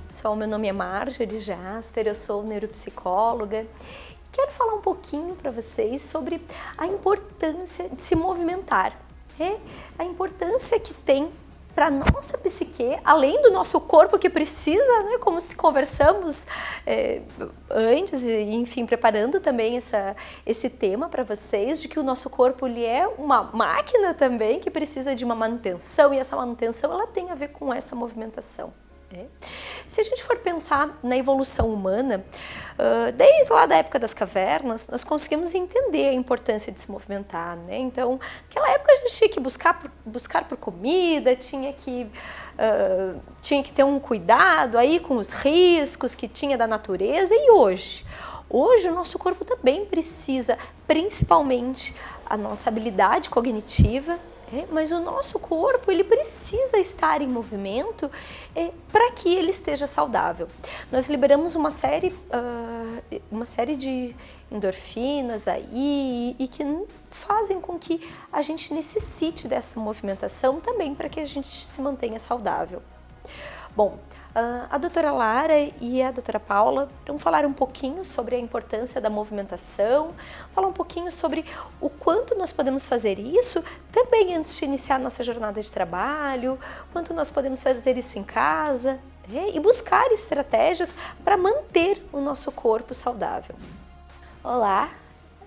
pessoal, meu nome é Marjorie Jasper, eu sou neuropsicóloga. Quero falar um pouquinho para vocês sobre a importância de se movimentar, né? A importância que tem para a nossa psique, além do nosso corpo que precisa, né, como se conversamos antes, e enfim, preparando também esse tema para vocês, de que o nosso corpo ele é uma máquina também que precisa de uma manutenção, e essa manutenção ela tem a ver com essa movimentação. Se a gente for pensar na evolução humana, desde lá da época das cavernas, nós conseguimos entender a importância de se movimentar, né? Então, naquela época a gente tinha que buscar por comida, tinha que ter um cuidado aí com os riscos que tinha da natureza. E hoje o nosso corpo também precisa, principalmente a nossa habilidade cognitiva, mas o nosso corpo ele precisa estar em movimento para que ele esteja saudável. Nós liberamos uma série de endorfinas aí e que fazem com que a gente necessite dessa movimentação também para que a gente se mantenha saudável. Bom, a doutora Lara e a doutora Paula vão falar um pouquinho sobre a importância da movimentação, falar um pouquinho sobre o quanto nós podemos fazer isso também antes de iniciar a nossa jornada de trabalho, quanto nós podemos fazer isso em casa, e buscar estratégias para manter o nosso corpo saudável. Olá,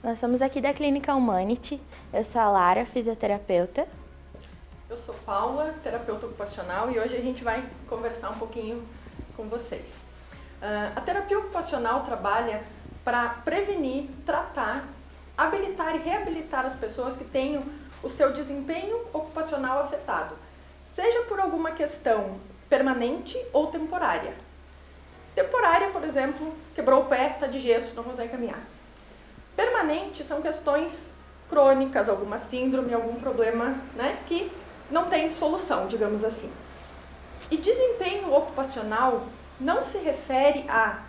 nós somos aqui da Clínica Humanity, eu sou a Lara, fisioterapeuta. Eu sou Paula, terapeuta ocupacional, e hoje a gente vai conversar um pouquinho com vocês. A terapia ocupacional trabalha para prevenir, tratar, habilitar e reabilitar as pessoas que tenham o seu desempenho ocupacional afetado, seja por alguma questão permanente ou temporária. Temporária, por exemplo, quebrou o pé, está de gesso, não consegue caminhar. Permanente são questões crônicas, alguma síndrome, algum problema, né, que não tem solução, digamos assim. E desempenho ocupacional não se refere a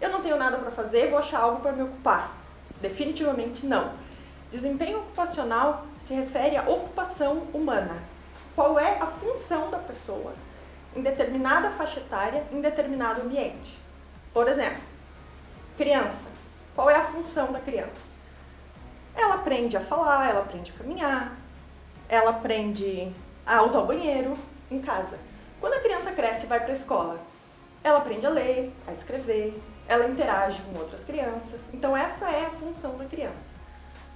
eu não tenho nada para fazer, vou achar algo para me ocupar. Definitivamente não. Desempenho ocupacional se refere à ocupação humana. Qual é a função da pessoa em determinada faixa etária, em determinado ambiente? Por exemplo, criança. Qual é a função da criança? Ela aprende a falar, ela aprende a caminhar, ela aprende a usar o banheiro em casa. Quando a criança cresce e vai para a escola, ela aprende a ler, a escrever, ela interage com outras crianças. Então essa é a função da criança.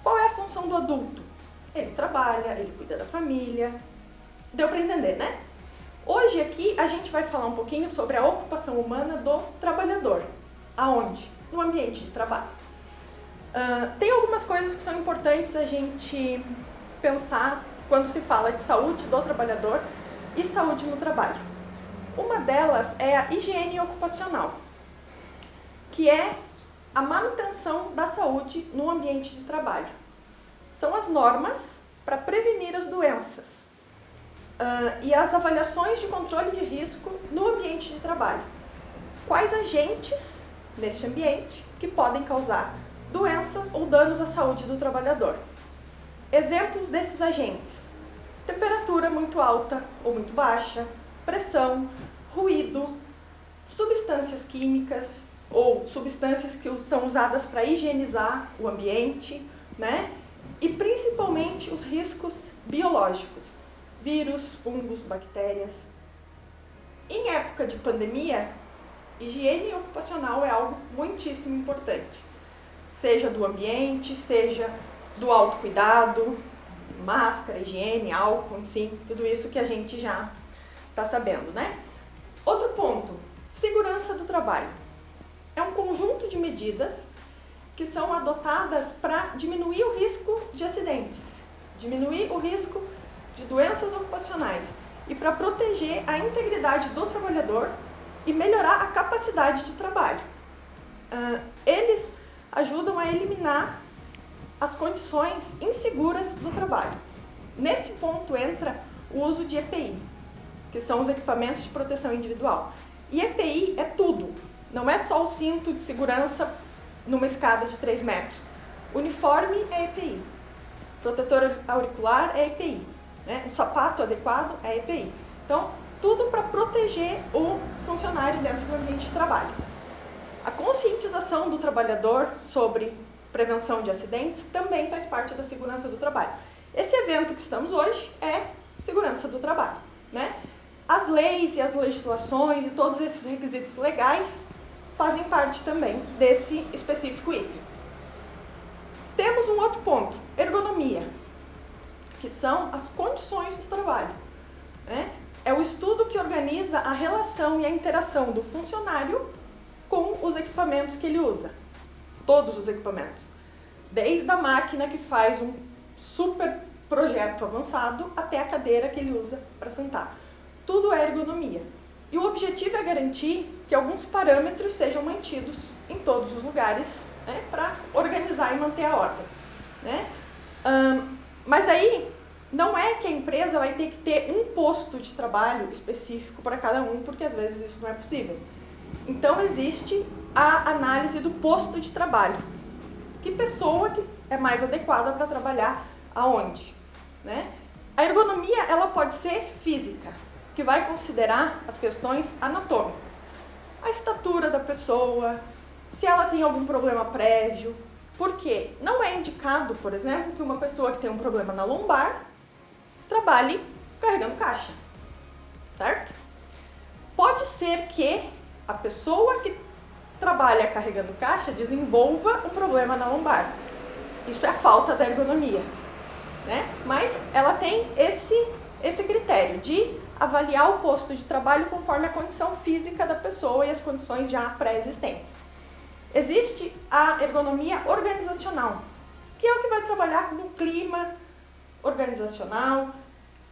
Qual é a função do adulto? Ele trabalha, ele cuida da família. Deu para entender, né? Hoje aqui a gente vai falar um pouquinho sobre a ocupação humana do trabalhador. Aonde? No ambiente de trabalho. Tem algumas coisas que são importantes a gente pensar quando se fala de saúde do trabalhador e saúde no trabalho. Uma delas é a higiene ocupacional, que é a manutenção da saúde no ambiente de trabalho. São as normas para prevenir as doenças e as avaliações de controle de risco no ambiente de trabalho. Quais agentes neste ambiente que podem causar doenças ou danos à saúde do trabalhador? Exemplos desses agentes: temperatura muito alta ou muito baixa, pressão, ruído, substâncias químicas ou substâncias que são usadas para higienizar o ambiente, né? E principalmente os riscos biológicos, vírus, fungos, bactérias. Em época de pandemia, higiene ocupacional é algo muitíssimo importante, seja do ambiente, seja do autocuidado, máscara, higiene, álcool, enfim, tudo isso que a gente já está sabendo, né? Outro ponto, segurança do trabalho. É um conjunto de medidas que são adotadas para diminuir o risco de acidentes, diminuir o risco de doenças ocupacionais e para proteger a integridade do trabalhador e melhorar a capacidade de trabalho. Eles ajudam a eliminar as condições inseguras do trabalho. Nesse ponto entra o uso de EPI, que são os equipamentos de proteção individual. E EPI é tudo, não é só o cinto de segurança numa escada de 3 metros. Uniforme é EPI, protetor auricular é EPI, né? Um sapato adequado é EPI. Então, tudo para proteger o funcionário dentro do ambiente de trabalho. A conscientização do trabalhador sobre prevenção de acidentes também faz parte da segurança do trabalho. Esse evento que estamos hoje é segurança do trabalho, né? As leis e as legislações e todos esses requisitos legais fazem parte também desse específico item. Temos um outro ponto, ergonomia, que são as condições do trabalho, né? É o estudo que organiza a relação e a interação do funcionário com os equipamentos que ele usa. Todos os equipamentos. Desde a máquina que faz um super projeto avançado até a cadeira que ele usa para sentar. Tudo é ergonomia. E o objetivo é garantir que alguns parâmetros sejam mantidos em todos os lugares, né, para organizar e manter a ordem, né? Mas aí não é que a empresa vai ter que ter um posto de trabalho específico para cada um, porque às vezes isso não é possível. Então existe a análise do posto de trabalho. Que pessoa que é mais adequada para trabalhar aonde, né? A ergonomia ela pode ser física, que vai considerar as questões anatômicas. A estatura da pessoa, se ela tem algum problema prévio, porque não é indicado, por exemplo, que uma pessoa que tem um problema na lombar trabalhe carregando caixa, certo? Pode ser que a pessoa que trabalha carregando caixa desenvolva um problema na lombar. Isso é a falta da ergonomia, né? Mas ela tem esse critério de avaliar o posto de trabalho conforme a condição física da pessoa e as condições já pré-existentes. Existe a ergonomia organizacional, que é o que vai trabalhar com o clima organizacional,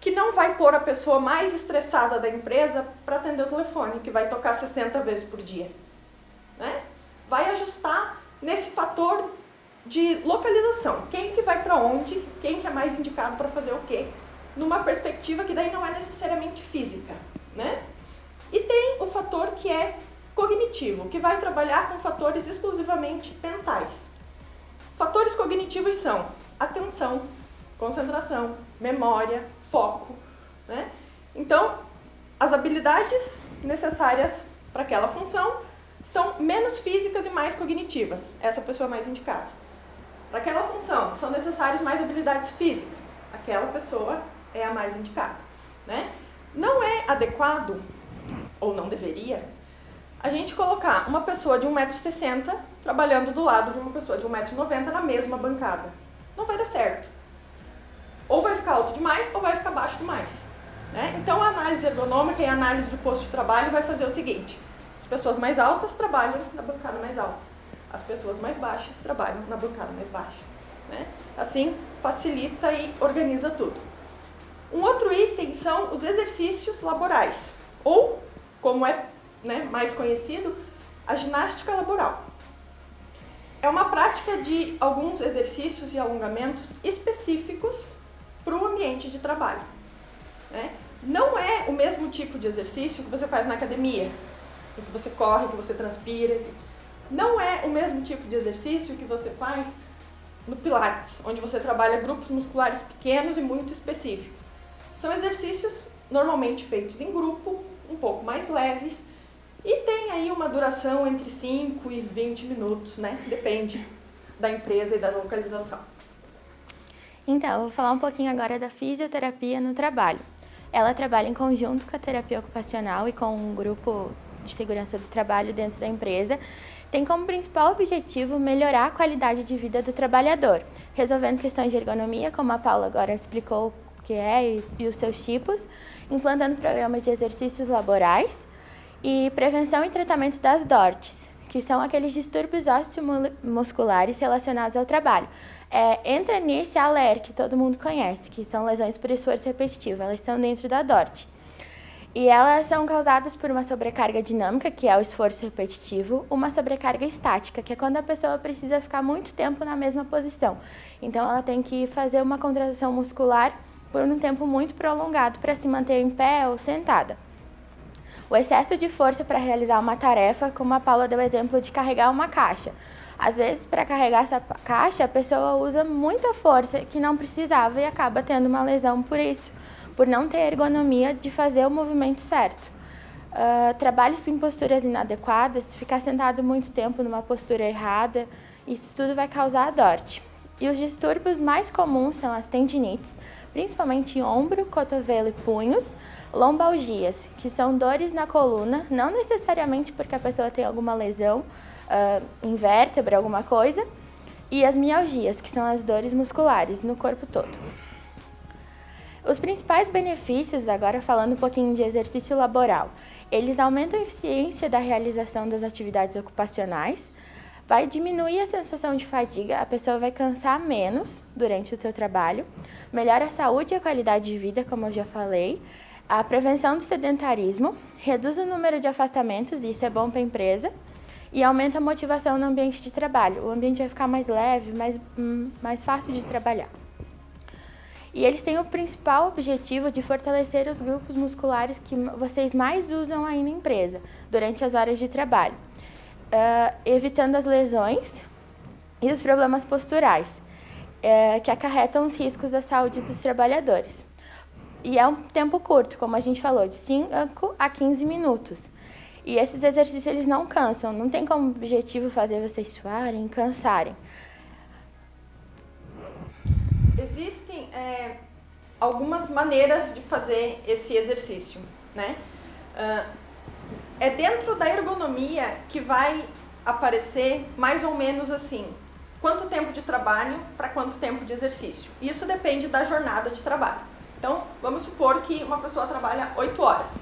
que não vai pôr a pessoa mais estressada da empresa para atender o telefone, que vai tocar 60 vezes por dia, né? Vai ajustar nesse fator de localização, quem que vai para onde, quem que é mais indicado para fazer o quê, numa perspectiva que daí não é necessariamente física, né? E tem o fator que é cognitivo, que vai trabalhar com fatores exclusivamente mentais. Fatores cognitivos são atenção, concentração, memória, foco, né? Então, as habilidades necessárias para aquela função são menos físicas e mais cognitivas. Essa pessoa é mais indicada. Para aquela função, são necessárias mais habilidades físicas. Aquela pessoa é a mais indicada, né? Não é adequado, ou não deveria, a gente colocar uma pessoa de 1,60 m trabalhando do lado de uma pessoa de 1,90 m na mesma bancada. Não vai dar certo. Ou vai ficar alto demais, ou vai ficar baixo demais, né? Então, a análise ergonômica e a análise de posto de trabalho vai fazer o seguinte: as pessoas mais altas trabalham na bancada mais alta, as pessoas mais baixas trabalham na bancada mais baixa, né? Assim, facilita e organiza tudo. Um outro item são os exercícios laborais, ou, como é, né, mais conhecido, a ginástica laboral. É uma prática de alguns exercícios e alongamentos específicos para o ambiente de trabalho, né? Não é o mesmo tipo de exercício que você faz na academia, em que você corre, que você transpira. Não é o mesmo tipo de exercício que você faz no Pilates, onde você trabalha grupos musculares pequenos e muito específicos. São exercícios normalmente feitos em grupo, um pouco mais leves, e tem aí uma duração entre 5 e 20 minutos, né? Depende da empresa e da localização. Então, eu vou falar um pouquinho agora da fisioterapia no trabalho. Ela trabalha em conjunto com a terapia ocupacional e com um grupo de segurança do trabalho dentro da empresa. Tem como principal objetivo melhorar a qualidade de vida do trabalhador, resolvendo questões de ergonomia, como a Paula agora explicou o que é e os seus tipos, implantando programas de exercícios laborais e prevenção e tratamento das DORTs, que são aqueles distúrbios osteomusculares relacionados ao trabalho. Entra nesse a LER, que todo mundo conhece, que são lesões por esforço repetitivo, elas estão dentro da DORT. E elas são causadas por uma sobrecarga dinâmica, que é o esforço repetitivo, uma sobrecarga estática, que é quando a pessoa precisa ficar muito tempo na mesma posição. Então, ela tem que fazer uma contração muscular por um tempo muito prolongado para se manter em pé ou sentada. O excesso de força para realizar uma tarefa, como a Paula deu o exemplo de carregar uma caixa. Às vezes, para carregar essa caixa, a pessoa usa muita força que não precisava e acaba tendo uma lesão por isso, por não ter ergonomia de fazer o movimento certo. Trabalhos com posturas inadequadas, ficar sentado muito tempo numa postura errada, isso tudo vai causar DORT. E os distúrbios mais comuns são as tendinites, principalmente em ombro, cotovelo e punhos, lombalgias, que são dores na coluna, não necessariamente porque a pessoa tem alguma lesão em vértebra, alguma coisa, e as mialgias, que são as dores musculares no corpo todo. Os principais benefícios, agora falando um pouquinho de exercício laboral, eles aumentam a eficiência da realização das atividades ocupacionais, vai diminuir a sensação de fadiga, a pessoa vai cansar menos durante o seu trabalho, melhora a saúde e a qualidade de vida, como eu já falei, a prevenção do sedentarismo, reduz o número de afastamentos, e isso é bom para a empresa, e aumenta a motivação no ambiente de trabalho. O ambiente vai ficar mais leve, mais fácil de trabalhar. E eles têm o principal objetivo de fortalecer os grupos musculares que vocês mais usam aí na empresa, durante as horas de trabalho, evitando as lesões e os problemas posturais, que acarretam os riscos à saúde dos trabalhadores. E é um tempo curto, como a gente falou, de 5 a 15 minutos. E esses exercícios eles não cansam, não tem como objetivo fazer vocês suarem, cansarem. Existem algumas maneiras de fazer esse exercício, né? É dentro da ergonomia que vai aparecer mais ou menos assim, quanto tempo de trabalho para quanto tempo de exercício. Isso depende da jornada de trabalho. Então, vamos supor que uma pessoa trabalha 8 horas.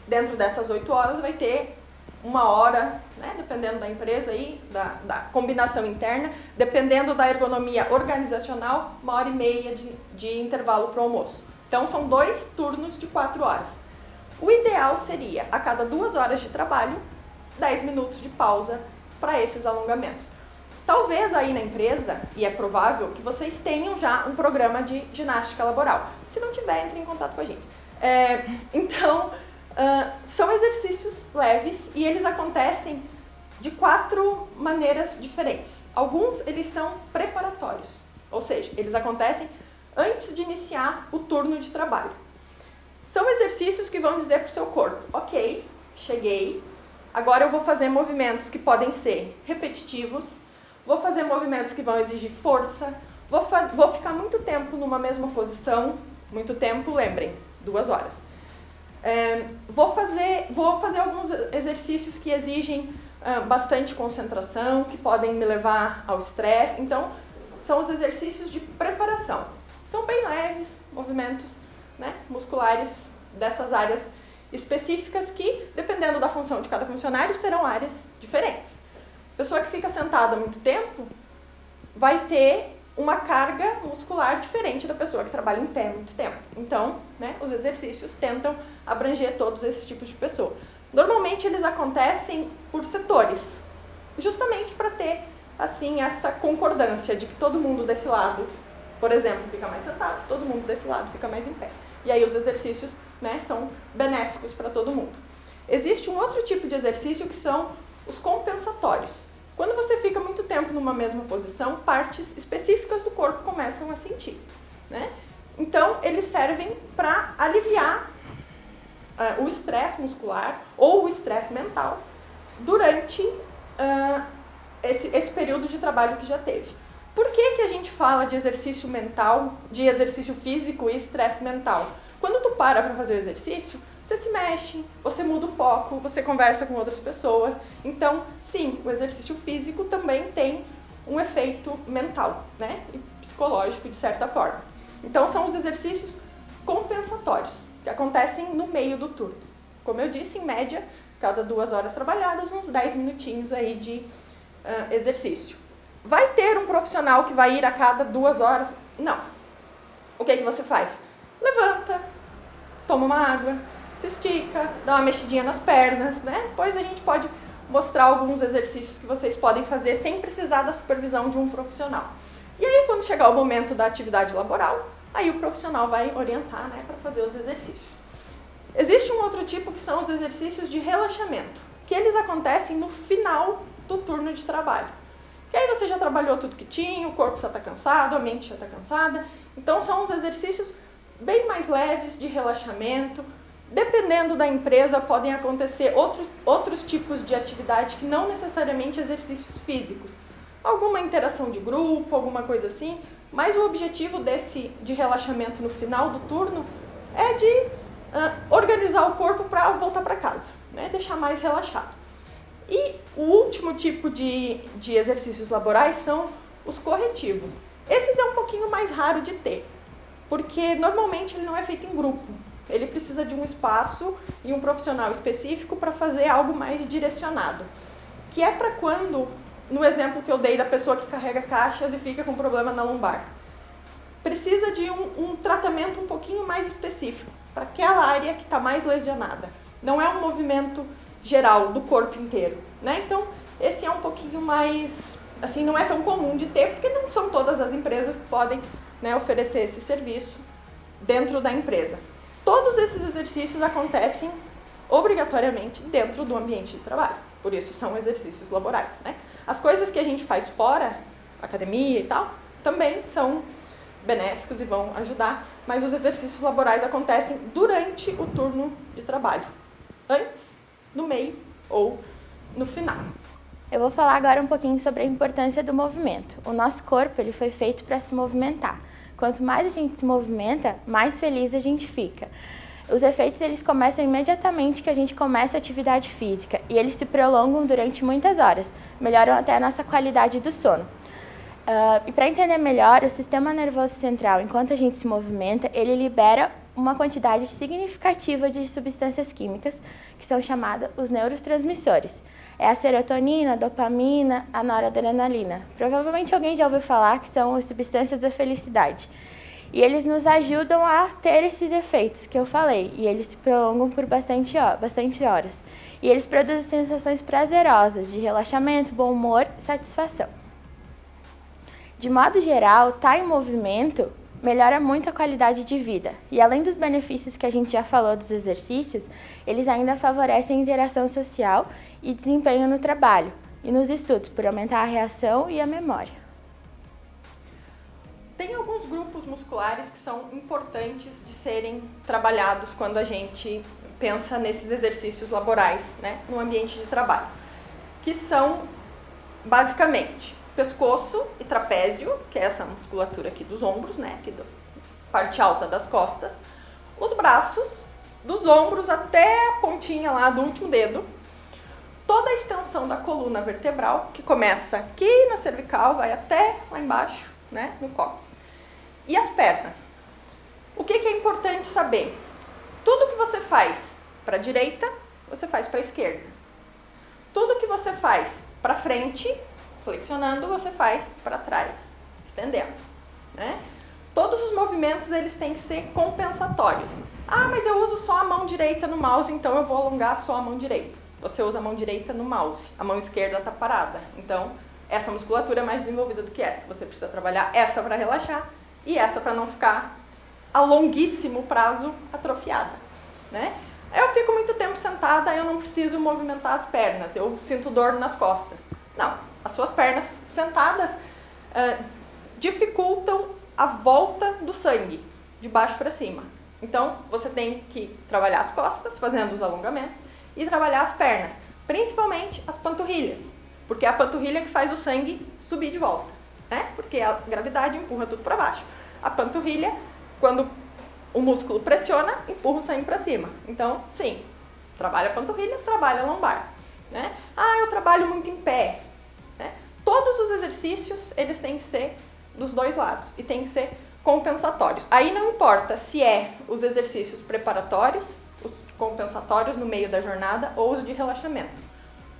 Dentro dessas 8 horas vai ter 1 hora, né, dependendo da empresa aí, da combinação interna, dependendo da ergonomia organizacional, 1h30 de intervalo para o almoço. Então, são 2 turnos de 4 horas. O ideal seria, a cada 2 horas de trabalho, 10 minutos de pausa para esses alongamentos. Talvez aí na empresa, e é provável, que vocês tenham já um programa de ginástica laboral. Se não tiver, entre em contato com a gente. São exercícios leves e eles acontecem de 4 maneiras diferentes. Alguns, eles são preparatórios, ou seja, eles acontecem antes de iniciar o turno de trabalho. São exercícios que vão dizer para o seu corpo, ok, cheguei, agora eu vou fazer movimentos que podem ser repetitivos, vou fazer movimentos que vão exigir força, vou ficar muito tempo numa mesma posição, muito tempo, lembrem, 2 horas. Vou fazer alguns exercícios que exigem bastante concentração, que podem me levar ao estresse. Então, são os exercícios de preparação. São bem leves, movimentos, né, musculares dessas áreas específicas que, dependendo da função de cada funcionário, serão áreas diferentes. A pessoa que fica sentada muito tempo vai ter uma carga muscular diferente da pessoa que trabalha em pé muito tempo. Então, né, os exercícios tentam abranger todos esses tipos de pessoa. Normalmente eles acontecem por setores, justamente para ter assim essa concordância de que todo mundo desse lado, por exemplo, fica mais sentado, todo mundo desse lado fica mais em pé. E aí os exercícios, né, são benéficos para todo mundo. Existe um outro tipo de exercício que são os compensatórios. Quando você fica muito tempo numa mesma posição, partes específicas do corpo começam a sentir, né? Então, eles servem para aliviar o estresse muscular ou o estresse mental durante esse período de trabalho que já teve. Por que a gente fala de exercício mental, de exercício físico e estresse mental? Quando tu para fazer o exercício, você se mexe, você muda o foco, você conversa com outras pessoas. Então, sim, o exercício físico também tem um efeito mental, né? E psicológico, de certa forma. Então, são os exercícios compensatórios, que acontecem no meio do turno. Como eu disse, em média, cada 2 horas trabalhadas, uns 10 minutinhos aí de exercício. Vai ter um profissional que vai ir a cada 2 horas? Não. O que você faz? Levanta, toma uma água, se estica, dá uma mexidinha nas pernas, né? Depois a gente pode mostrar alguns exercícios que vocês podem fazer sem precisar da supervisão de um profissional. E aí, quando chegar o momento da atividade laboral, aí o profissional vai orientar, né, para fazer os exercícios. Existe um outro tipo que são os exercícios de relaxamento, que eles acontecem no final do turno de trabalho. Que aí você já trabalhou tudo que tinha, o corpo já está cansado, a mente já está cansada. Então, são os exercícios bem mais leves de relaxamento. Dependendo da empresa, podem acontecer outros tipos de atividade que não necessariamente exercícios físicos. Alguma interação de grupo, alguma coisa assim, mas o objetivo de relaxamento no final do turno é de organizar o corpo para voltar para casa, né? Deixar mais relaxado. E o último tipo de exercícios laborais são os corretivos. Esses é um pouquinho mais raro de ter, porque normalmente ele não é feito em grupo. Ele precisa de um espaço e um profissional específico para fazer algo mais direcionado. Que é para quando, no exemplo que eu dei da pessoa que carrega caixas e fica com problema na lombar, precisa de um tratamento um pouquinho mais específico para aquela área que está mais lesionada. Não é um movimento geral do corpo inteiro, né? Então, esse é um pouquinho mais, assim, não é tão comum de ter, porque não são todas as empresas que podem, né, oferecer esse serviço dentro da empresa. Todos esses exercícios acontecem obrigatoriamente dentro do ambiente de trabalho. Por isso são exercícios laborais, né? As coisas que a gente faz fora, academia e tal, também são benéficos e vão ajudar, mas os exercícios laborais acontecem durante o turno de trabalho. Antes, no meio ou no final. Eu vou falar agora um pouquinho sobre a importância do movimento. O nosso corpo ele foi feito para se movimentar. Quanto mais a gente se movimenta, mais feliz a gente fica. Os efeitos eles começam imediatamente que a gente começa a atividade física e eles se prolongam durante muitas horas, melhoram até a nossa qualidade do sono. E para entender melhor, o sistema nervoso central, enquanto a gente se movimenta, ele libera uma quantidade significativa de substâncias químicas que são chamadas os neurotransmissores. É a serotonina, a dopamina, a noradrenalina. Provavelmente alguém já ouviu falar que são as substâncias da felicidade. E eles nos ajudam a ter esses efeitos que eu falei. E eles se prolongam por bastante horas. E eles produzem sensações prazerosas de relaxamento, bom humor e satisfação. De modo geral, estar em movimento melhora muito a qualidade de vida. E além dos benefícios que a gente já falou dos exercícios, eles ainda favorecem a interação social e desempenho no trabalho e nos estudos, por aumentar a reação e a memória. Tem alguns grupos musculares que são importantes de serem trabalhados quando a gente pensa nesses exercícios laborais, né, no ambiente de trabalho, que são, basicamente, pescoço e trapézio, que é essa musculatura aqui dos ombros, né, aqui da parte alta das costas, os braços, dos ombros até a pontinha lá do último dedo, toda a extensão da coluna vertebral, que começa aqui na cervical, vai até lá embaixo, né, no cóccix. E as pernas. O que é importante saber? Tudo que você faz para a direita, você faz para a esquerda. Tudo que você faz para frente, flexionando, você faz para trás, estendendo, né? Todos os movimentos eles têm que ser compensatórios. Ah, mas eu uso só a mão direita no mouse, então eu vou alongar só a mão direita. Você usa a mão direita no mouse, a mão esquerda está parada. Então, essa musculatura é mais desenvolvida do que essa. Você precisa trabalhar essa para relaxar e essa para não ficar a longuíssimo prazo atrofiada, né? Eu fico muito tempo sentada, eu não preciso movimentar as pernas, eu sinto dor nas costas. Não, as suas pernas sentadas dificultam a volta do sangue de baixo para cima. Então, você tem que trabalhar as costas, fazendo os alongamentos, e trabalhar as pernas, principalmente as panturrilhas, porque é a panturrilha que faz o sangue subir de volta, né? Porque a gravidade empurra tudo para baixo. A panturrilha, quando o músculo pressiona, empurra o sangue para cima. Então, sim, trabalha a panturrilha, trabalha a lombar, né? Ah, eu trabalho muito em pé, né? Todos os exercícios, eles têm que ser dos dois lados e têm que ser compensatórios. Aí não importa se é os exercícios preparatórios, os compensatórios no meio da jornada ou os de relaxamento.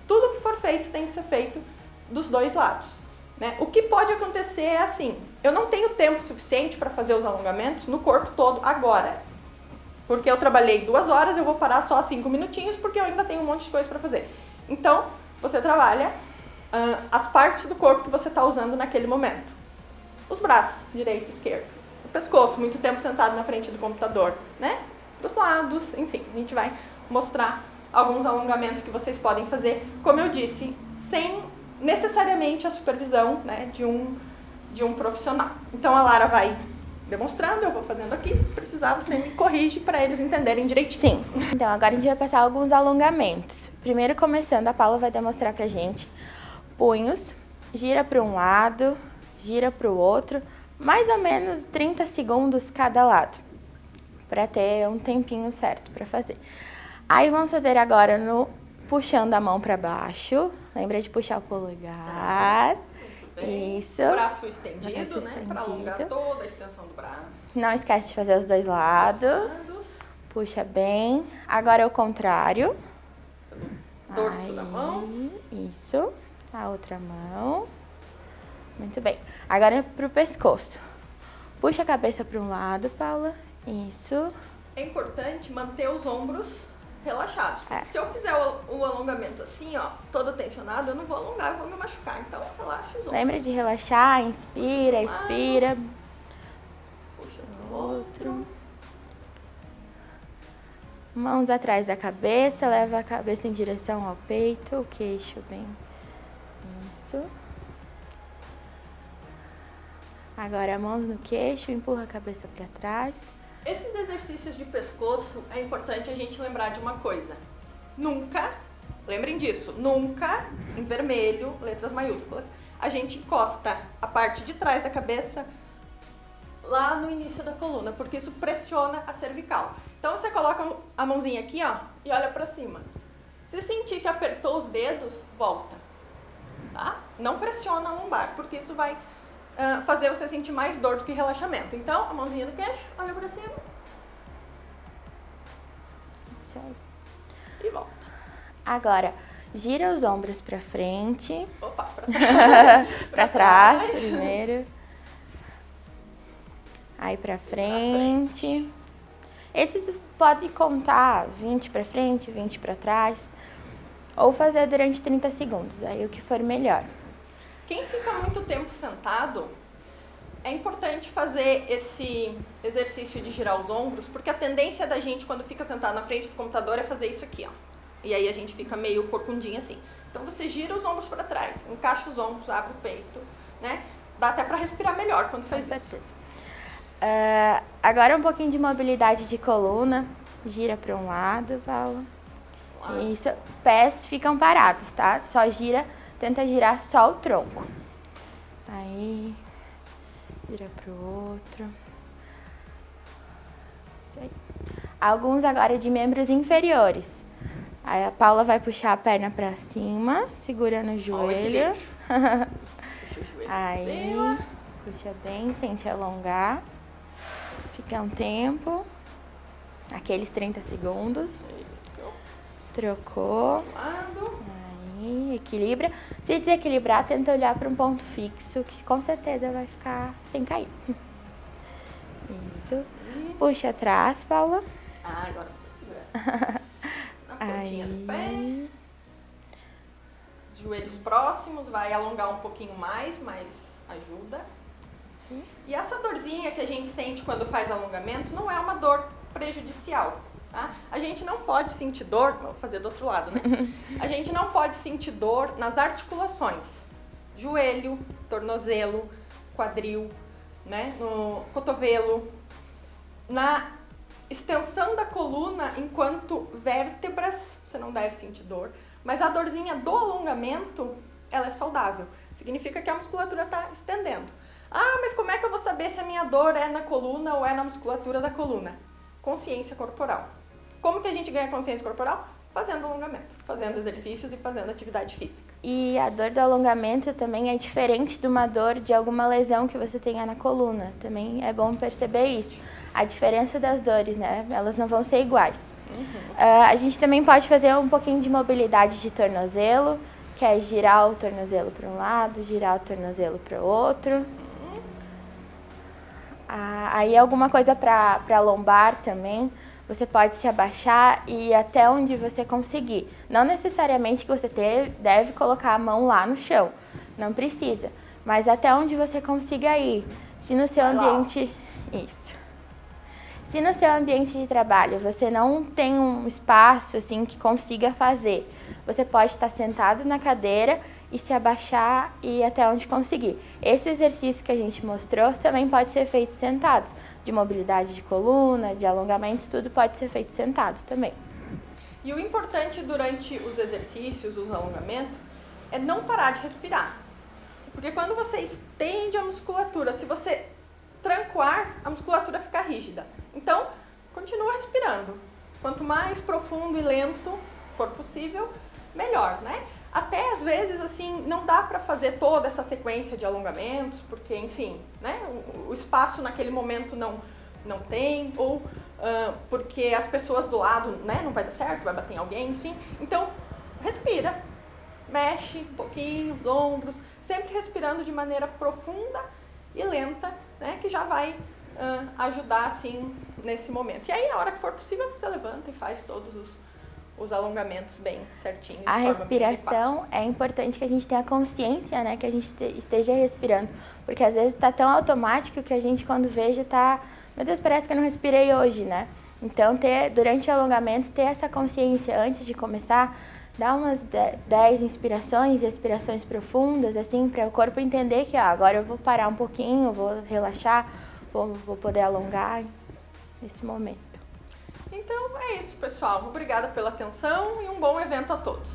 Tudo que for feito tem que ser feito dos dois lados, né? O que pode acontecer é assim, eu não tenho tempo suficiente para fazer os alongamentos no corpo todo agora, porque eu trabalhei 2 horas, eu vou parar só 5 minutinhos porque eu ainda tenho um monte de coisa para fazer. Então, você trabalha as partes do corpo que você está usando naquele momento. Os braços, direito e esquerdo. O pescoço, muito tempo sentado na frente do computador, né? Para os lados, enfim, a gente vai mostrar alguns alongamentos que vocês podem fazer, como eu disse, sem necessariamente a supervisão, né, de um profissional. Então a Lara vai demonstrando, eu vou fazendo aqui. Se precisar, você me corrige para eles entenderem direitinho. Sim. Então, agora a gente vai passar alguns alongamentos. Primeiro, começando, a Paula vai demonstrar pra gente punhos, gira para um lado, gira para o outro, mais ou menos 30 segundos cada lado, para ter um tempinho certo para fazer. Aí vamos fazer agora no puxando a mão para baixo. Lembra de puxar o polegar. Isso. Braço estendido, né? Para alongar toda a extensão do braço. Não esquece de fazer os dois lados. Puxa bem. Agora é o contrário. Dorso da mão. Isso. A outra mão. Muito bem. Agora é pro pescoço. Puxa a cabeça para um lado, Paula. Isso. É importante manter os ombros relaxados. Se eu fizer o alongamento assim, ó, todo tensionado, eu não vou alongar, eu vou me machucar. Então, relaxa os ombros. Lembra de relaxar, inspira, expira. Puxa pro outro. Mãos atrás da cabeça, leva a cabeça em direção ao peito, o queixo bem. Isso. Agora, mãos no queixo, empurra a cabeça para trás. Esses exercícios de pescoço, é importante a gente lembrar de uma coisa. Nunca, lembrem disso, nunca, em vermelho, letras maiúsculas, a gente encosta a parte de trás da cabeça lá no início da coluna, porque isso pressiona a cervical. Então você coloca a mãozinha aqui, ó, e olha pra cima. Se sentir que apertou os dedos, volta, tá? Não pressiona a lombar, porque isso vai fazer você sentir mais dor do que relaxamento. Então, a mãozinha no queixo, olha pra cima. Isso aí. E volta. Agora, gira os ombros pra frente. Opa, pra trás. Pra trás primeiro. Aí pra frente. Esses pode contar 20 pra frente, 20 pra trás. Ou fazer durante 30 segundos, aí o que for melhor. Quem fica muito tempo sentado, é importante fazer esse exercício de girar os ombros, porque a tendência da gente, quando fica sentado na frente do computador, é fazer isso aqui, ó. E aí a gente fica meio corcundinho assim. Então você gira os ombros para trás, encaixa os ombros, abre o peito, né? Dá até para respirar melhor quando faz isso. Agora um pouquinho de mobilidade de coluna. Gira para um lado, Paula. Isso. Pés ficam parados, tá? Só gira. Tenta girar só o tronco. Aí, vira pro outro. Isso aí. Alguns agora de membros inferiores. Aí a Paula vai puxar a perna pra cima, segura no joelho. Puxa o joelho Aí, puxa bem, sente alongar. Fica um tempo. Aqueles 30 segundos. Isso. Trocou. Lado. Equilibra. Se desequilibrar, tenta olhar para um ponto fixo, que com certeza vai ficar sem cair. Isso. Puxa atrás, Paula. Agora vou segurar. Na pontinha do pé. Os joelhos próximos, vai alongar um pouquinho mais, mas ajuda. Sim. E essa dorzinha que a gente sente quando faz alongamento não é uma dor prejudicial. Tá? A gente não pode sentir dor, vou fazer do outro lado, né? A gente não pode sentir dor nas articulações, joelho, tornozelo, quadril, né? No cotovelo, na extensão da coluna enquanto vértebras, você não deve sentir dor, mas a dorzinha do alongamento, ela é saudável, significa que a musculatura está estendendo. Ah, mas como é que eu vou saber se a minha dor é na coluna ou é na musculatura da coluna? Consciência corporal. Como que a gente ganha consciência corporal? Fazendo alongamento, fazendo exercícios e fazendo atividade física. E a dor do alongamento também é diferente de uma dor de alguma lesão que você tenha na coluna. Também é bom perceber isso. A diferença das dores, né? Elas não vão ser iguais. A gente também pode fazer um pouquinho de mobilidade de tornozelo, que é girar o tornozelo para um lado, girar o tornozelo para o outro. Aí alguma coisa para lombar também. Você pode se abaixar e ir até onde você conseguir. Não necessariamente que você deve colocar a mão lá no chão. Não precisa. Mas até onde você consiga ir. Se no seu ambiente... Isso. Se no seu ambiente de trabalho você não tem um espaço assim que consiga fazer, você pode estar sentado na cadeira e se abaixar e ir até onde conseguir. Esse exercício que a gente mostrou também pode ser feito sentados, de mobilidade de coluna, de alongamentos, tudo pode ser feito sentado também. E o importante durante os exercícios, os alongamentos, é não parar de respirar. Porque quando você estende a musculatura, se você tranca o ar, a musculatura fica rígida. Então, continua respirando. Quanto mais profundo e lento for possível, melhor, né? Até às vezes, assim, não dá para fazer toda essa sequência de alongamentos, porque, enfim, né? O espaço naquele momento não tem, ou porque as pessoas do lado, né? Não vai dar certo, vai bater em alguém, enfim. Então, respira, mexe um pouquinho os ombros, sempre respirando de maneira profunda e lenta, né? Que já vai ajudar, assim, nesse momento. E aí, na hora que for possível, você levanta e faz todos os alongamentos bem certinho. A respiração é importante que a gente tenha consciência, né, que a gente esteja respirando, porque às vezes está tão automático que a gente quando veja tá, meu Deus, parece que eu não respirei hoje, né? Então durante o alongamento ter essa consciência antes de começar, dar umas 10 inspirações e expirações profundas, assim, para o corpo entender que agora eu vou parar um pouquinho, vou relaxar, vou poder alongar nesse momento. Então é isso, pessoal. Obrigada pela atenção e um bom evento a todos.